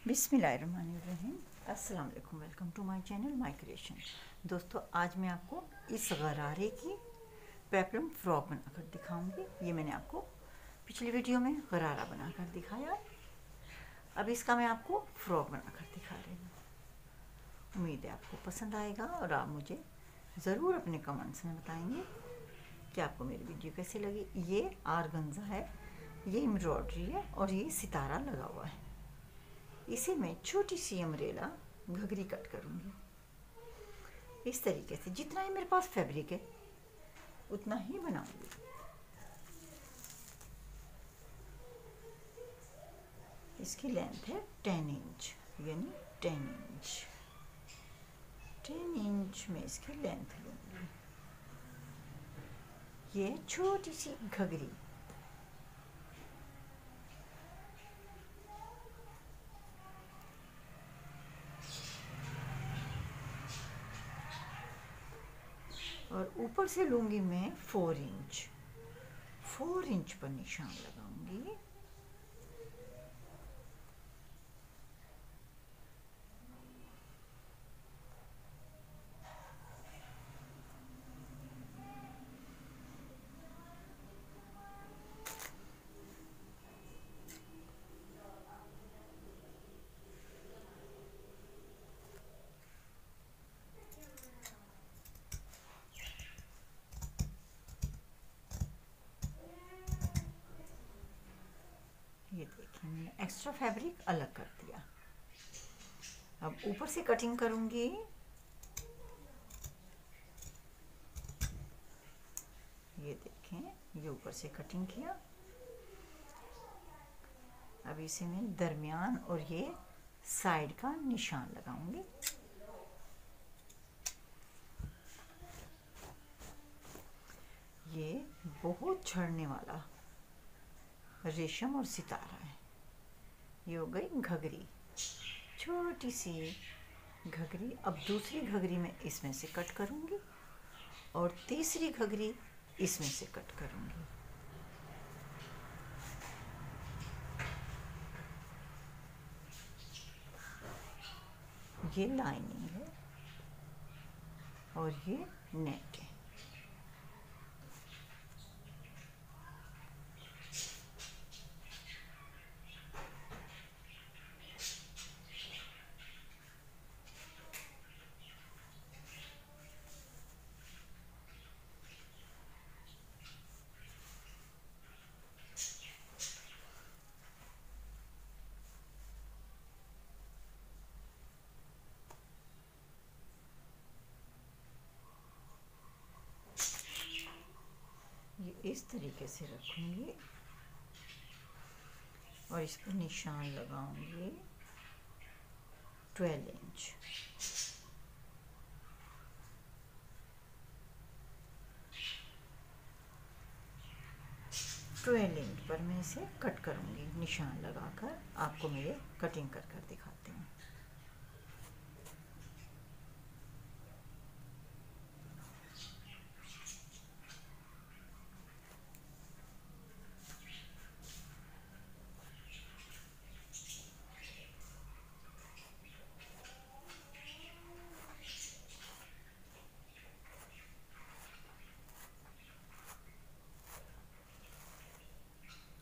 बिस्मिल्लाहिर्रहमानिर्रहीम। अस्सलाम वालेकुम। Welcome to my channel mycreation। दोस्तों, आज मैं आपको इस गरारे की पेप्लम फ्रॉक बनाकर दिखाऊंगी। ये मैंने आपको पिछली वीडियो में गरारा बनाकर दिखाया, अब इसका मैं आपको फ्रॉक बनाकर दिखा रही हूँ। उम्मीद है आपको पसंद आएगा और आप मुझे ज़रूर अपने कमेंट्स में बताएंगे कि आपको मेरी वीडियो कैसी लगी। ये आर्गेन्जा है, ये एम्ब्रॉयडरी है और ये सितारा लगा हुआ है। इसे मैं छोटी सी अम्ब्रेला घघरी कट करूँगी। इस तरीके से जितना ही मेरे पास फैब्रिक है उतना ही बनाऊंगी। इसकी लेंथ है 10 इंच, यानी 10 इंच में इसकी लेंथ लूँगी। ये छोटी सी घघरी, और ऊपर से लूँगी मैं 4 इंच पर निशान लगाऊंगी। ये देखिए, मैंने एक्स्ट्रा फैब्रिक अलग कर दिया। अब ऊपर से कटिंग करूंगी। ये देखें, ये ऊपर से कटिंग किया। अब इसे मैं दरमियान और ये साइड का निशान लगाऊंगी। ये बहुत झड़ने वाला रेशम और सितारा है। ये हो गई घघरी, छोटी सी घघरी। अब दूसरी घघरी में इसमें से कट करूंगी और तीसरी घघरी इसमें से कट करूंगी। ये लाइनिंग है और ये नेट है। ये इस तरीके से रखूंगी और इस पर निशान लगाऊंगी 12 इंच। पर मैं इसे कट करूंगी। निशान लगाकर आपको मेरे कटिंग कर कर दिखाती हूँ।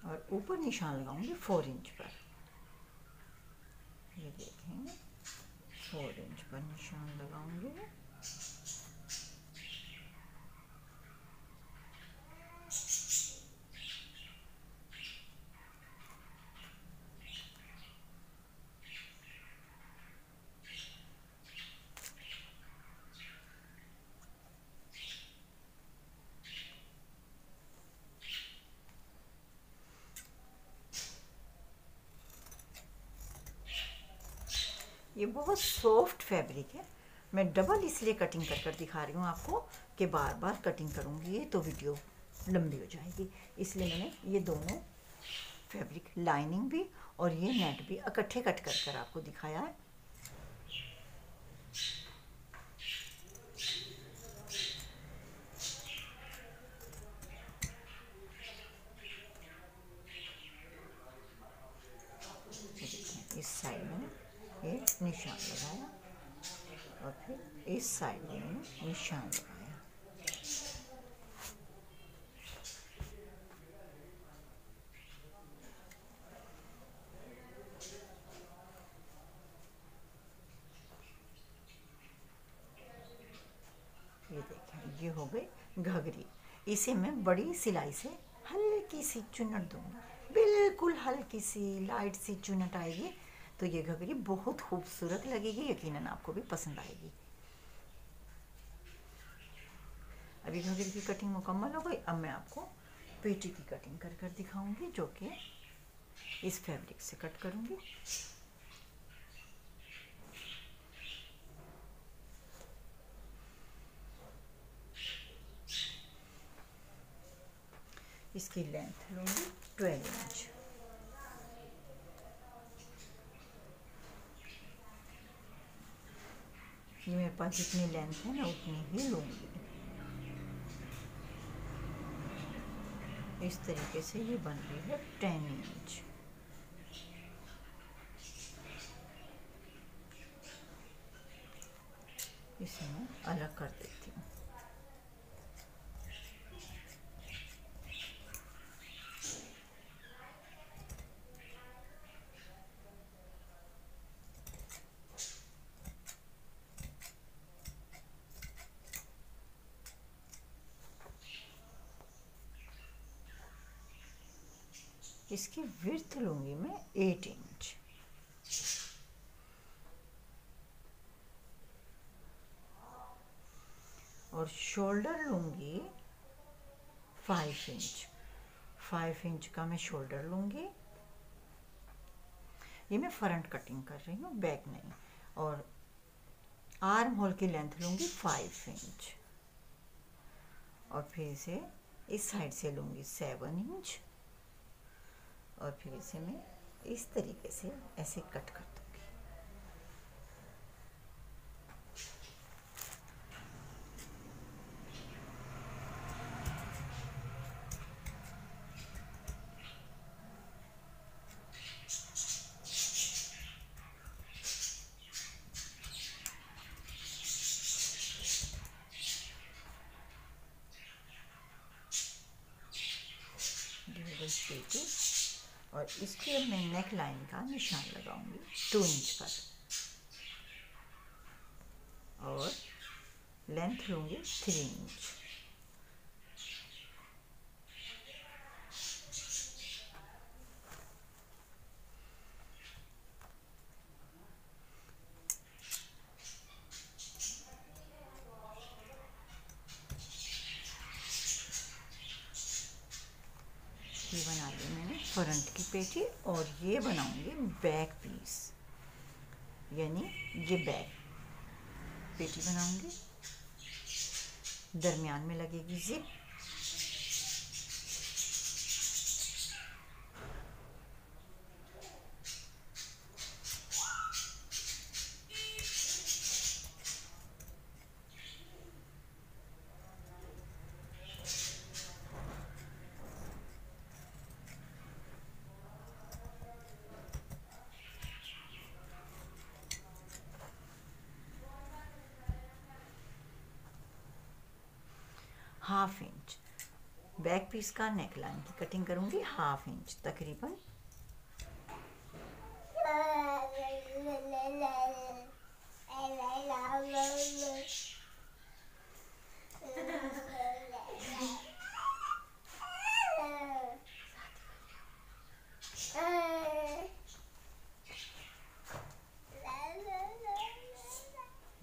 और ऊपर निशान लगाऊंगी 4 इंच पर। ये देखें, 4 इंच पर निशान लगाऊंगी। ये बहुत सॉफ्ट फैब्रिक है। मैं डबल इसलिए कटिंग कर कर दिखा रही हूँ आपको कि बार बार कटिंग करूँगी तो वीडियो लंबी हो जाएगी। इसलिए मैंने ये दोनों फैब्रिक, लाइनिंग भी और ये नेट भी इकट्ठे कट कर कर आपको दिखाया है। इस साइड मैंने ये निशान लगाया और फिर इस साइड में मैंने निशान लगाया। ये देखें, ये हो गई घघरी। इसे मैं बड़ी सिलाई से हल्की सी चुनट दूंगी, बिल्कुल हल्की सी लाइट सी चुनट आएगी तो ये घघरी बहुत खूबसूरत लगेगी, यकीनन आपको भी पसंद आएगी। अभी घघरी की कटिंग मुकम्मल हो गई। अब मैं आपको पेटी की कटिंग कर कर दिखाऊंगी, जो कि इस फैब्रिक से कट करूंगी। इसकी लेंथ लूँगी 12 इंच। ये मेरे पास जितनी लेंथ है मैं उतनी ही लूँगी। इस तरीके से ये बन रही है 10 इंच। इसे मैं अलग कर देती हूँ। इसकी विड्थ लूँगी मैं 8 इंच। और शोल्डर लूँगी 5 इंच। 5 इंच का मैं शोल्डर लूँगी। ये मैं फ्रंट कटिंग कर रही हूँ, बैक नहीं। और आर्म होल की लेंथ लूँगी 5 इंच। और फिर इसे इस साइड से लूँगी 7 इंच। और फिर इसे मैं इस तरीके से ऐसे कट कर दूँगी। पेटी और इसके अब मैं नेक लाइन का निशान लगाऊंगी 2 इंच पर और लेंथ लूँगी 3 इंच। ये बना ली मैंने फ्रंट की पेटी और ये बनाऊंगी बैक पीस, यानी ये बैक पेटी बनाऊंगी। दरमियान में लगेगी zip. Half inch back piece का नेक लाइन की कटिंग करूंगी, हाफ इंच तकरीबन।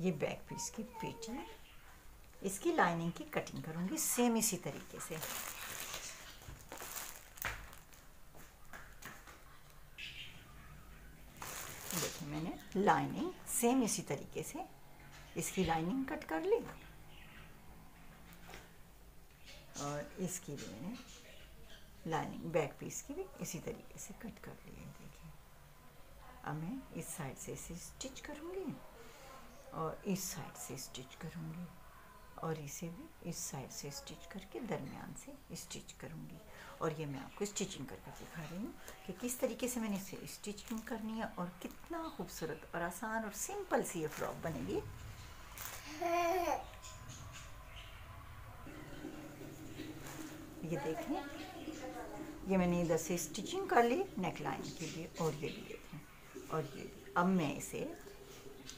ये बैक पीस की पेटी, इसकी लाइनिंग की कटिंग करूंगी सेम इसी तरीके से। देखिए मैंने लाइनिंग सेम इसी तरीके से इसकी लाइनिंग कट कर ली और इसकी भी मैंने लाइनिंग बैक पीस की भी इसी तरीके से कट कर ली है। देखिए अब मैं इस साइड से इसे स्टिच करूंगी और इस साइड से स्टिच करूंगी। और इसे भी इस साइड से स्टिच करके दरमियान से स्टिच करूँगी। और ये मैं आपको स्टिचिंग करके दिखा रही हूँ कि किस तरीके से मैंने इसे स्टिचिंग करनी है और कितना खूबसूरत और आसान और सिंपल सी ये फ्रॉक बनेगी। ये देखें, ये मैंने इधर से स्टिचिंग कर ली नेक लाइन के लिए, और ये भी देखें। और ये अब मैं इसे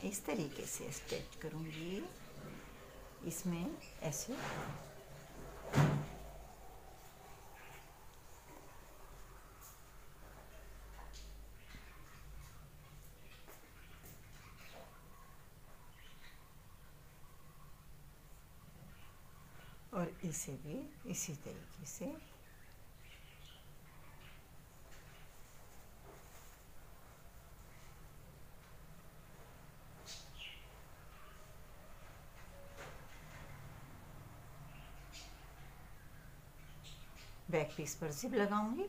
इस तरीके से स्टिच करूँगी, इसमें ऐसे और इसे भी इसी तरीके से बैक पीस पर जिप लगाऊंगी।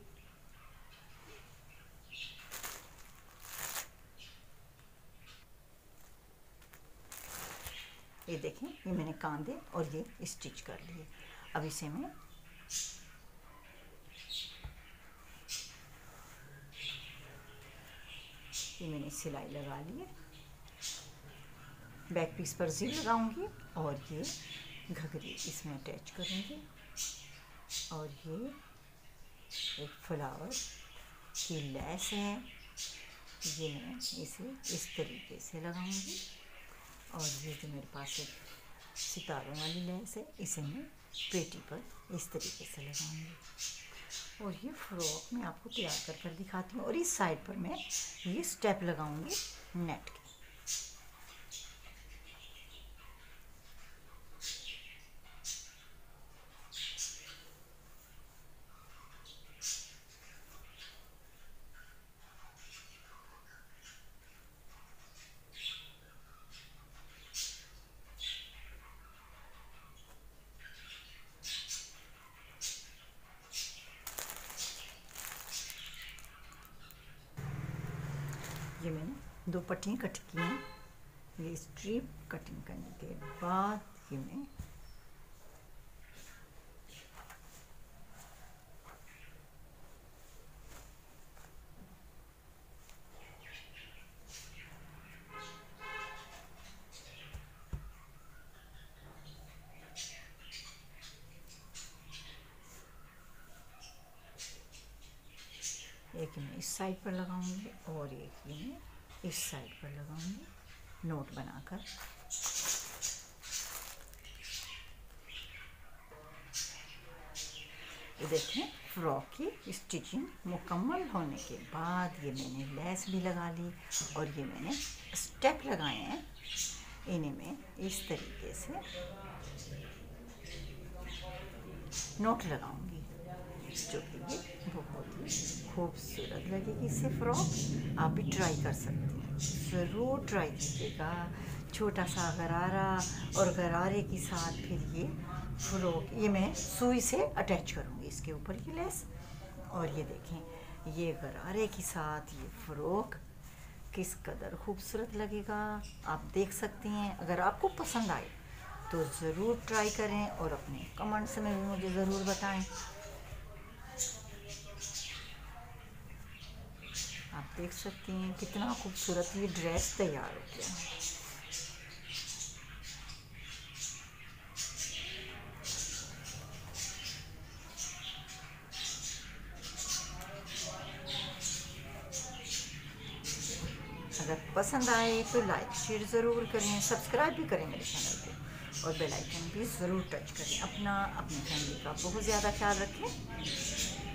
ये देखें, ये मैंने कांधे और ये स्टिच कर लिए। अब इसे मैं ये मैंने सिलाई लगा ली है। बैक पीस पर जिप लगाऊंगी और ये घघरी इसमें अटैच करूंगी और ये एक फ्लावर की लैस है, ये मैं इसे इस तरीके से लगाऊंगी। और ये जो मेरे पास एक सितारों वाली लैस है, इसे मैं पेटी पर इस तरीके से लगाऊंगी। और ये फ्रॉक मैं आपको तैयार कर दिखाती हूँ। और इस साइड पर मैं ये स्टेप लगाऊंगी नेट के। ये मैंने 2 पट्टियाँ कट की हैं। ये स्ट्रिप कटिंग करने के बाद ये मैं एक मैं इस साइड पर लगाऊंगी और एक ये मैं इस साइड पर लगाऊंगी नोट बनाकर। ये देखें, फ्रॉक की स्टिचिंग मुकम्मल होने के बाद ये मैंने लेस भी लगा ली और ये मैंने स्टेप लगाए हैं। इन्हें मैं इस तरीके से नोट लगाऊंगी, जो कि ये बहुत ही खूबसूरत लगेगी। इससे फ्रॉक आप भी ट्राई कर सकती हैं, ज़रूर ट्राई कीजिएगा। छोटा सा गरारा और गरारे के साथ फिर ये फ्रॉक, ये मैं सुई से अटैच करूँगी इसके ऊपर ये लेस। और ये देखें, ये गरारे के साथ ये फ्रॉक किस कदर खूबसूरत लगेगा आप देख सकती हैं। अगर आपको पसंद आए तो ज़रूर ट्राई करें और अपने कमेंट्स में भी मुझे ज़रूर बताएं। आप देख सकती हैं कितना खूबसूरत ये ड्रेस तैयार हो गया है। अगर पसंद आए तो लाइक शेयर ज़रूर करें, सब्सक्राइब भी करें मेरे चैनल को और बेल आइकन भी ज़रूर टच करें। अपनी फैमिली का बहुत ज़्यादा ख्याल रखें।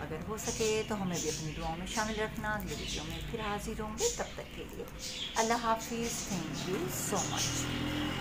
अगर हो सके तो हमें भी अपनी दुआओं में शामिल रखना। अगली वीडियो में फिर हाजिर होंगे, तब तक के लिए अल्लाह हाफिज़। Thank you so much.